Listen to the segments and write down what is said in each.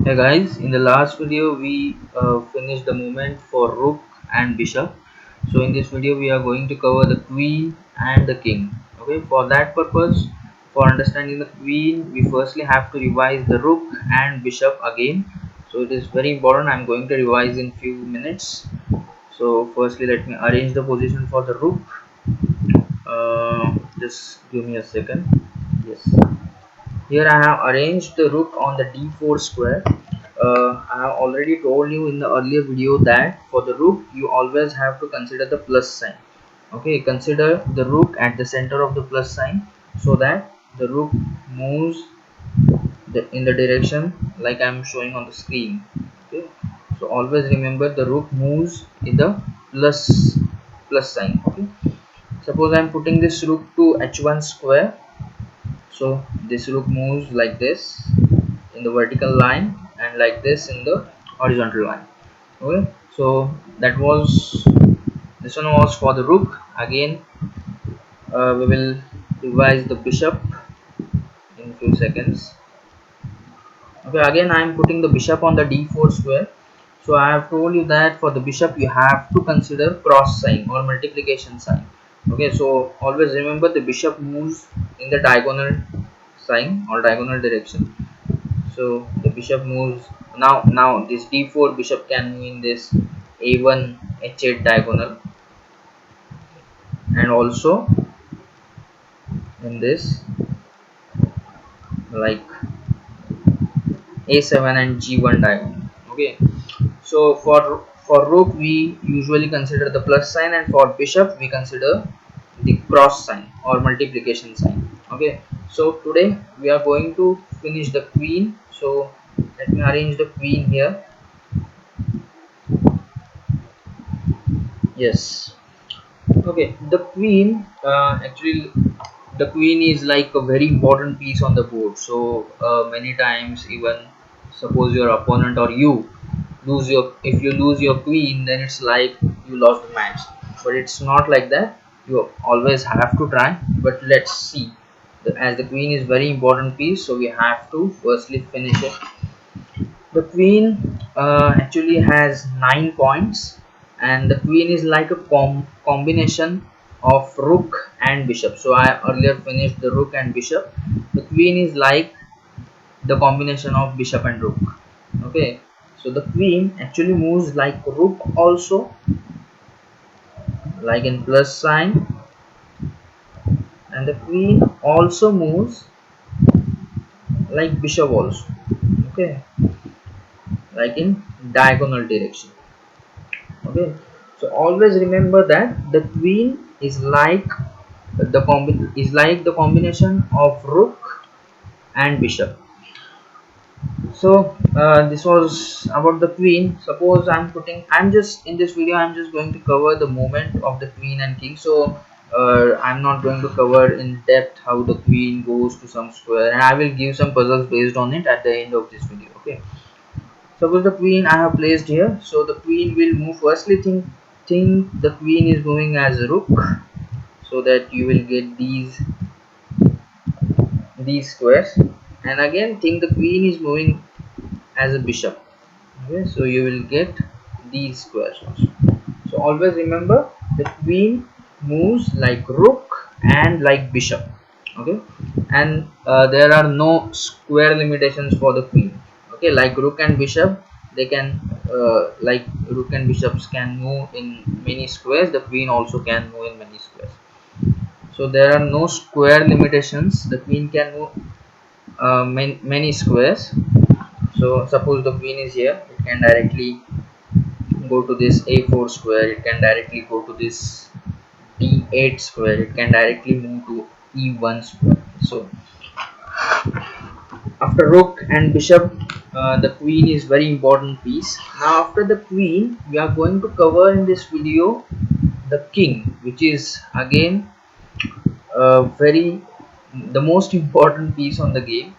Hey guys, in the last video we finished the movement for rook and bishop. So in this video we are going to cover the queen and the king. Okay, for that purpose, for understanding the queen, we firstly have to revise the rook and bishop again. So it is very important. I'm going to revise in few minutes. So firstly, let me arrange the position for the rook. Just give me a second. Yes. Here I have arranged the rook on the d4 square. I have already told you in the earlier video that for the rook you always have to consider the plus sign. Okay, consider the rook at the center of the plus sign so that the rook moves in the direction like I am showing on the screen. Okay, so always remember the rook moves in the plus sign. Okay, suppose I am putting this rook to h1 square. So this rook moves like this in the vertical line and like this in the horizontal line. Okay, so that was this one was for the rook. Again we will revise the bishop in few seconds. Okay, again I am putting the bishop on the d4 square. So I have told you that for the bishop you have to consider cross sign or multiplication sign. Okay, so always remember the bishop moves in the diagonal sign or diagonal direction. So the bishop moves now this d4 bishop can move in this a1 h8 diagonal and also in this like a7 and g1 diagonal. Okay, so for rook we usually consider the plus sign, and for bishop we consider the cross sign or multiplication sign. Okay, so today we are going to finish the queen. So let me arrange the queen here. Yes. Okay, the queen actually the queen is like a very important piece on the board. So many times, even suppose your opponent or you lose your if you lose your queen, then it's like you lost the match. But it's not like that. You always have to try. But let's see. As the queen is very important piece, so we have to firstly finish it. The queen actually has 9 points, and the queen is like a combination of rook and bishop. So I earlier finished the rook and bishop. The queen is like the combination of bishop and rook. Okay, so the queen actually moves like rook also, like in plus sign, and the queen also moves like bishop also. Okay, like in diagonal direction. Okay, so always remember that the queen is like the combination of rook and bishop. So this was about the queen. Suppose I'm just in this video I'm just going to cover the movement of the queen and king. So I'm not going to cover in depth how the queen goes to some square, and I will give some puzzles based on it at the end of this video. Okay, suppose the queen I have placed here. So the queen will move. Firstly, think the queen is moving as a rook, so that you will get these squares. And again, think the queen is moving as a bishop. Okay, so you will get these squares also. So always remember the queen moves like rook and like bishop. Okay, and there are no square limitations for the queen. Okay, like rook and bishop, they can like rook and bishops can move in many squares. The queen also can move in many squares. So there are no square limitations. The queen can move many squares. So suppose the queen is here, it can directly go to this a4 square, it can directly go to this d8 square, it can directly move to e1 square. So after rook and bishop, the queen is very important piece. Now after the queen we are going to cover in this video the king, which is again very the most important piece on the game.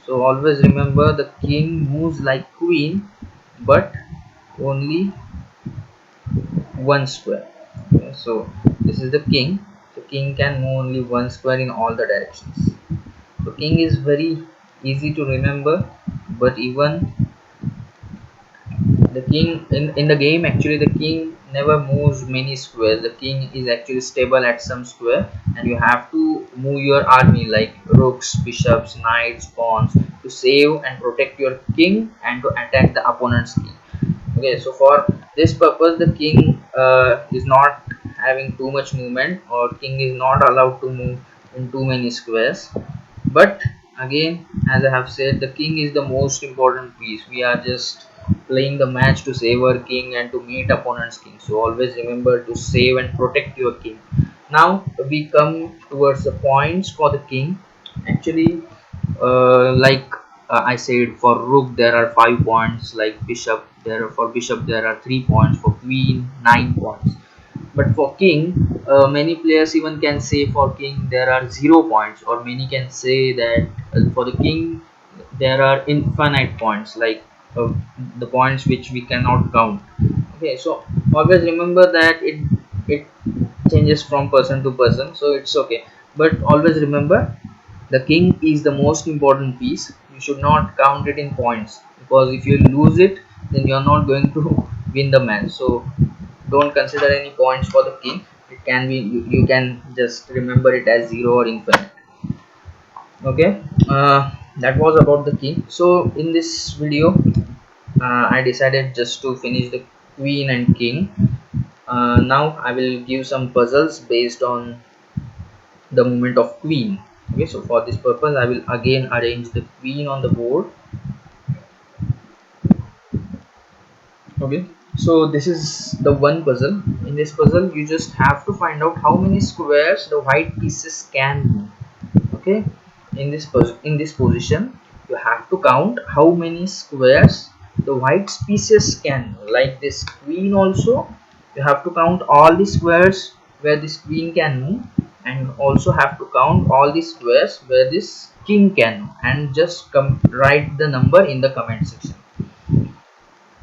So always remember the king moves like queen, but only one square. Okay, so this is the king. So king can move only one square in all the directions. So king is very easy to remember, but even The king in the game, actually the king never moves many squares. The king is actually stable at some square, and you have to move your army like rooks, bishops, knights, pawns to save and protect your king and to attack the opponent's king. Okay, so for this purpose the king is not having too much movement, or king is not allowed to move in too many squares. But again, as I have said, the king is the most important piece. We are just playing the match to save our king and to meet opponent's king, so always remember to save and protect your king. Now we come towards the points for the king. Actually, like I said, for rook there are 5 points, like bishop there are, for bishop there are 3 points, for queen 9 points. But for king, many players even can say for king there are 0 points, or many can say that for the king there are infinite points, like the points which we cannot count. Okay, so always remember that it changes from person to person, so it's okay. But always remember, the king is the most important piece. You should not count it in points, because if you lose it, then you are not going to win the match. So don't consider any points for the king. It can be, you can just remember it as 0 or infinite. Okay, that was about the king. So in this video, I decided just to finish the queen and king. Now I will give some puzzles based on the movement of queen. Okay, so for this purpose I will again arrange the queen on the board. Okay, so this is the one puzzle. In this puzzle you just have to find out how many squares the white pieces can move. Okay, in this position you have to count how many squares the white pieces can move. Like this queen also, you have to count all the squares where this queen can move, and also have to count all the squares where this king can move, and just write the number in the comment section.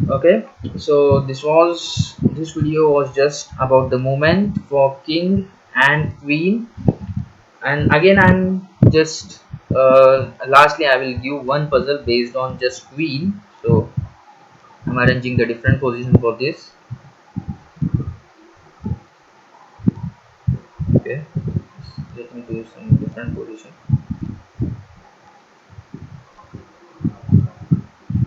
Okay, so this video was just about the movement for king and queen. And again I'm just lastly I will give one puzzle based on just queen. So I'm arranging the different position for this. Okay, let me do some different position.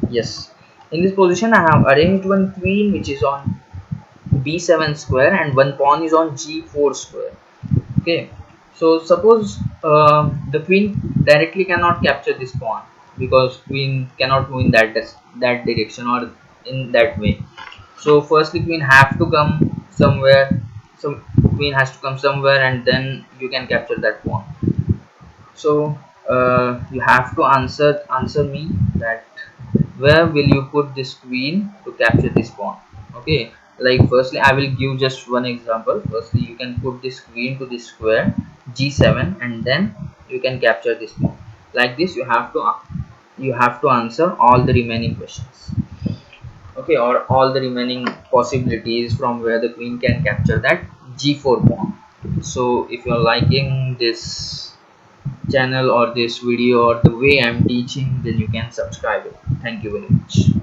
Yes, in this position I have arranged one queen which is on b7 square, and one pawn is on g4 square. Okay, so suppose the queen directly cannot capture this pawn, because queen cannot move in that direction or in that way. So firstly queen have to come somewhere, some queen has to come somewhere, and then you can capture that pawn. So you have to answer me that where will you put this queen to capture this pawn. Okay, like firstly I will give just one example. Firstly you can put this queen to this square g7, and then you can capture this pawn. Like this you have to answer all the remaining questions. Okay, or all the remaining possibilities from where the queen can capture that g4 pawn. So if you're liking this channel or this video or the way I'm teaching, then you can subscribe it. Thank you very much.